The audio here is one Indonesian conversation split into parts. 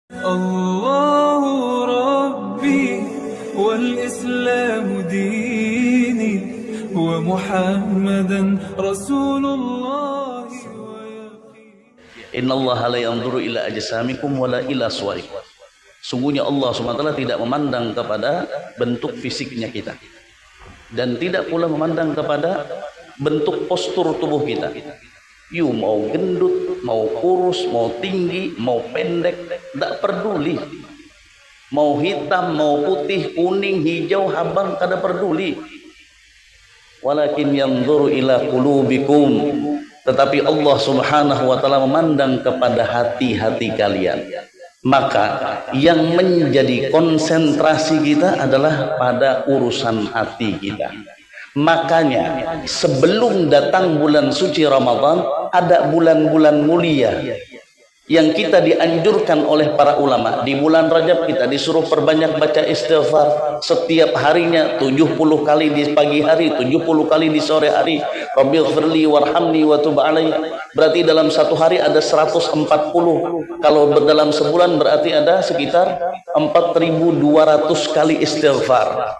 الله ربي والإسلام ديني ومحمدا رسول الله. Inna Allah la yanzuru ila ajsamikum wala ila suwarikum. Sungguhnya Allah SWT tidak memandang kepada bentuk fisiknya kita, dan tidak pula memandang kepada bentuk postur tubuh kita. You mau gendut, mau kurus, mau tinggi, mau pendek, tidak peduli. Mau hitam, mau putih, kuning, hijau, abang, kada peduli. Walakin yanzuru ila qulubikum. Tetapi Allah Subhanahu wa ta'ala memandang kepada hati-hati kalian. Maka yang menjadi konsentrasi kita adalah pada urusan hati kita. Makanya sebelum datang bulan suci Ramadan, ada bulan-bulan mulia yang kita dianjurkan oleh para ulama. Di bulan Rajab kita disuruh perbanyak baca istighfar setiap harinya, 70 kali di pagi hari, 70 kali di sore hari. Rabbighfirli warhamni wa tub alayya. Berarti dalam satu hari ada 140. Kalau dalam sebulan berarti ada sekitar 4.200 kali istighfar.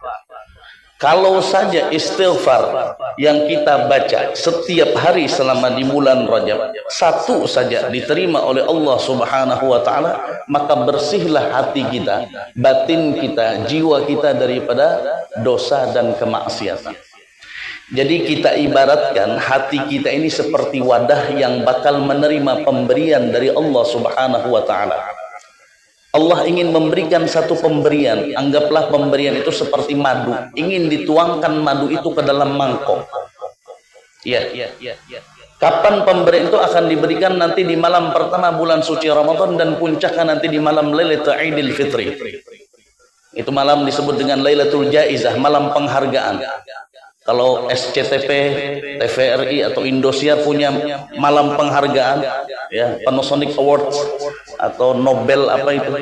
Kalau saja istighfar yang kita baca setiap hari selama di bulan Rajab satu saja diterima oleh Allah Subhanahu wa ta'ala, maka bersihlah hati kita, batin kita, jiwa kita daripada dosa dan kemaksiatan. Jadi kita ibaratkan hati kita ini seperti wadah yang bakal menerima pemberian dari Allah Subhanahu wa ta'ala. Allah ingin memberikan satu pemberian. Anggaplah pemberian itu seperti madu. Ingin dituangkan madu itu ke dalam mangkok. Ya. Kapan pemberian itu akan diberikan? Nanti di malam pertama bulan suci Ramadan, dan puncaknya nanti di malam Lailatul Idul Fitri. Itu malam disebut dengan Lailatul Jaizah, malam penghargaan. Kalau SCTV, TVRI atau Indosiar punya malam penghargaan, ya, Panasonic Awards atau Nobel apa itu,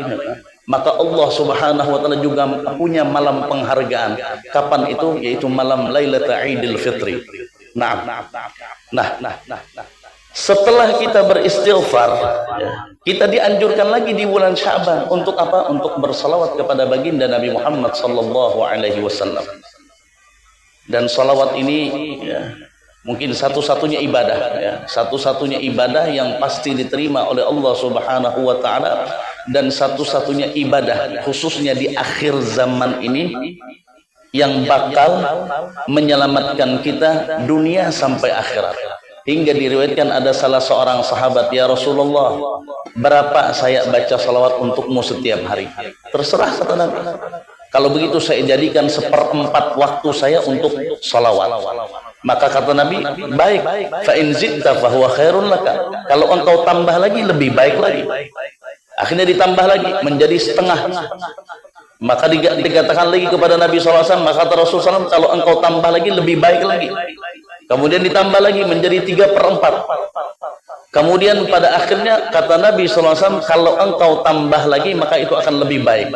maka Allah Subhanahu wa ta'ala juga punya malam penghargaan. Kapan itu? Yaitu malam Lailatul Idul Fitri. Nah, setelah kita beristighfar, ya, kita dianjurkan lagi di bulan Sya'ban untuk apa? Untuk bersalawat kepada baginda Nabi Muhammad sallallahu alaihi wasallam. Dan salawat ini, ya, mungkin satu-satunya ibadah, ya, satu-satunya ibadah yang pasti diterima oleh Allah Subhanahu wa ta'ala, dan satu-satunya ibadah khususnya di akhir zaman ini yang bakal menyelamatkan kita dunia sampai akhirat. Hingga diriwayatkan ada salah seorang sahabat, ya Rasulullah, berapa saya baca salawat untukmu setiap hari? Terserah, kata Nabi. Kalau begitu saya jadikan 1/4 waktu saya untuk salawat. Maka kata Nabi, baik, fa in zidta fa huwa khairun laka. Kalau engkau tambah lagi lebih baik lagi. Akhirnya ditambah lagi menjadi setengah. Maka dikatakan lagi kepada Nabi SAW, maka kata Rasulullah SAW, kalau engkau tambah lagi lebih baik lagi. Kemudian ditambah lagi menjadi 3/4. Kemudian pada akhirnya kata Nabi SAW, kalau engkau tambah lagi maka itu akan lebih baik.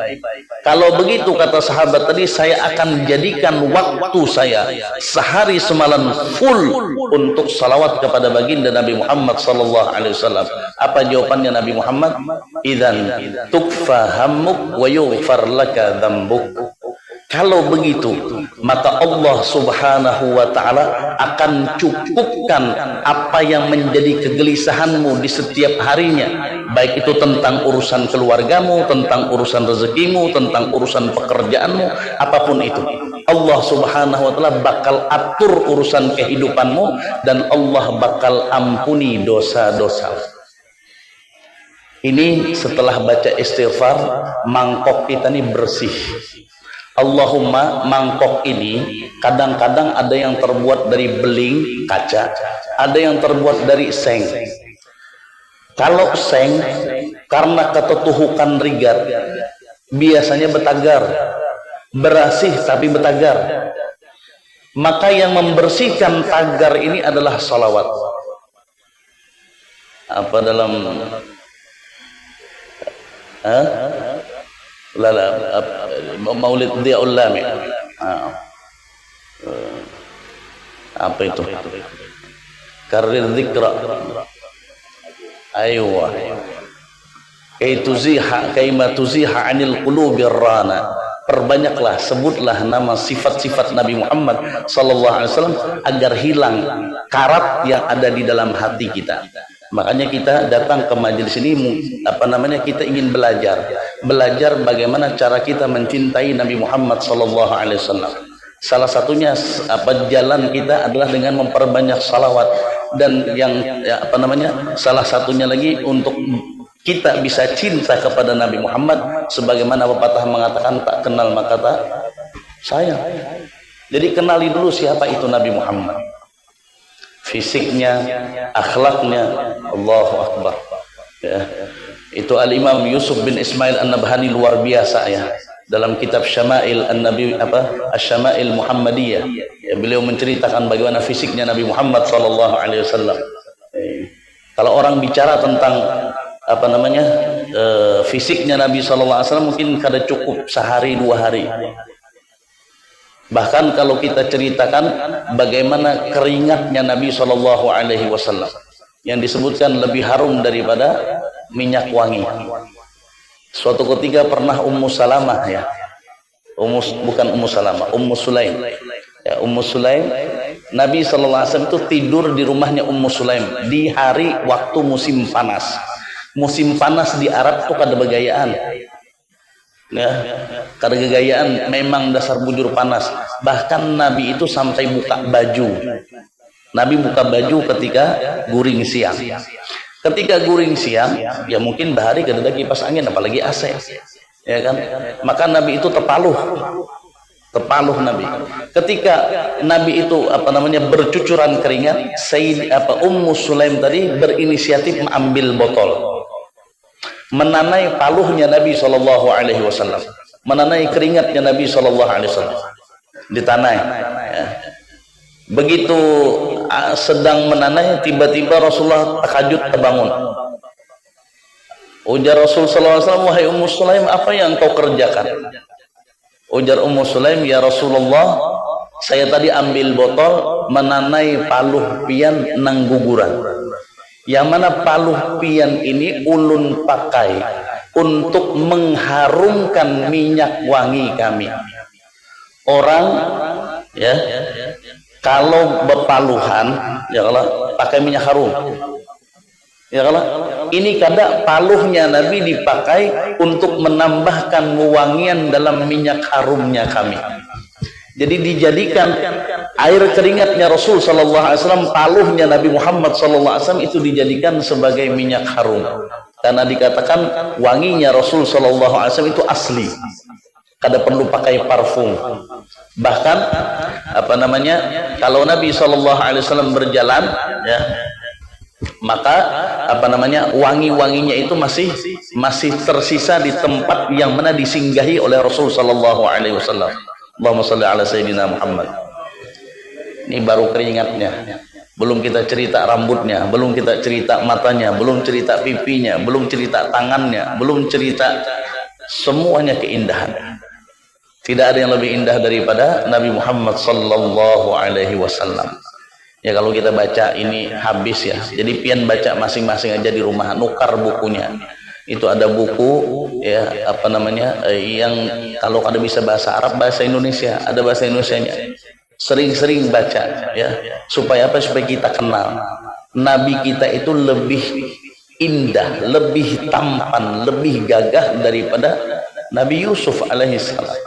Kalau begitu, kata sahabat tadi, saya akan jadikan waktu saya sehari semalam full untuk salawat kepada baginda Nabi Muhammad SAW. Apa jawabannya Nabi Muhammad? Idzan tukfa hammuk wa yughfar laka dzambuk. Kalau begitu, maka Allah Subhanahu wa ta'ala akan cukupkan apa yang menjadi kegelisahanmu di setiap harinya, baik itu tentang urusan keluargamu, tentang urusan rezekimu, tentang urusan pekerjaanmu, apapun itu. Allah Subhanahu wa ta'ala bakal atur urusan kehidupanmu, dan Allah bakal ampuni dosa-dosa. Ini setelah baca istighfar, mangkok kita ini bersih. Allahumma, mangkok ini kadang-kadang ada yang terbuat dari beling kaca, ada yang terbuat dari seng. Kalau seng, karena ketetuhukan rigat, biasanya betagar, berasih tapi betagar. Maka yang membersihkan tagar ini adalah salawat. Apa dalam Maulid Diyaul Lami, apa itu? Karir dzikra. Aywa. kaima tuziha 'anil qulubir rana. Perbanyaklah, sebutlah nama sifat-sifat Nabi Muhammad sallallahu alaihi wasallam agar hilang karat yang ada di dalam hati kita. Makanya kita datang ke majelis ini, kita ingin belajar bagaimana cara kita mencintai Nabi Muhammad sallallahu alaihi wasallam. Salah satunya jalan kita adalah dengan memperbanyak salawat, dan salah satunya lagi untuk kita bisa cinta kepada Nabi Muhammad, sebagaimana pepatah mengatakan tak kenal maka tak sayang. Jadi kenali dulu siapa itu Nabi Muhammad, fisiknya, akhlaknya. Allahu Akbar ya. Itu Al-Imam Yusuf bin Ismail An-Nabhani luar biasa ya, dalam kitab Syama'il An-Nabi Asy-Syama'il Muhammadiyah ya, beliau menceritakan bagaimana fisiknya Nabi Muhammad sallallahu alaihi wasallam. Kalau orang bicara tentang fisiknya Nabi sallallahu alaihi wasallam, mungkin kada cukup sehari dua hari. Bahkan kalau kita ceritakan bagaimana keringatnya Nabi sallallahu alaihi wasallam yang disebutkan lebih harum daripada minyak wangi. Suatu ketika pernah Ummu Salamah ya, Ummu Sulaim ya, Ummu Sulaim, Nabi sallallahu alaihi wasallam itu tidur di rumahnya Ummu Sulaim di hari waktu musim panas. Musim panas di Arab tuh kada begayaan ya, kada gegayaan, memang dasar bujur panas. Bahkan Nabi itu sampai buka baju. Nabi buka baju ketika guring siang. Ketika guring siang ya mungkin bahari kada ada kipas angin apalagi AC ya kan, maka Nabi itu tepaluh Nabi. Ketika Nabi itu bercucuran keringat, Ummu Sulaim tadi berinisiatif mengambil botol, menanai paluhnya Nabi sallallahu alaihi wasallam, menanai keringatnya Nabi sallallahu alaihi wasallam, ditanai ya. Begitu sedang menanai, tiba-tiba Rasulullah terkajut terbangun. Ujar Rasul sallallahu alaihi wasallam, "Wahai Ummu Sulaim, apa yang kau kerjakan?" Ujar Ummu Sulaim, "Ya Rasulullah, saya tadi ambil botol menanai paluh pian nang guguran. Yang mana paluh pian ini ulun pakai untuk mengharumkan minyak wangi kami." Orang ya kalau berpaluhan ya kalau pakai minyak harum ya kalau ini kada paluhnya Nabi dipakai untuk menambahkan wewangian dalam minyak harumnya kami. Jadi dijadikan air keringatnya Rasul sallallahu alaihi wasallam, paluhnya Nabi Muhammad sallallahu alaihi wasallam itu dijadikan sebagai minyak harum, karena dikatakan wanginya Rasul sallallahu alaihi wasallam itu asli, kada perlu pakai parfum. Bahkan kalau Nabi sallallahu alaihi wasallam berjalan ya, maka wangi-wanginya itu masih tersisa di tempat yang mana disinggahi oleh Rasul sallallahu alaihi wasallam. Allahumma shalli ala sayyidina Muhammad. Ini baru keringatnya, belum kita cerita rambutnya, belum kita cerita matanya, belum cerita pipinya, belum cerita tangannya, belum cerita semuanya keindahan. Tidak ada yang lebih indah daripada Nabi Muhammad sallallahu alaihi wasallam. Ya kalau kita baca ini habis ya. Jadi pian baca masing-masing aja di rumah, nukar bukunya. Itu ada buku ya yang kalau kada bisa bahasa Arab, bahasa Indonesia, ada bahasa Indonesianya. Sering-sering baca ya. Supaya apa? Supaya kita kenal Nabi kita itu lebih indah, lebih tampan, lebih gagah daripada Nabi Yusuf alaihissalam.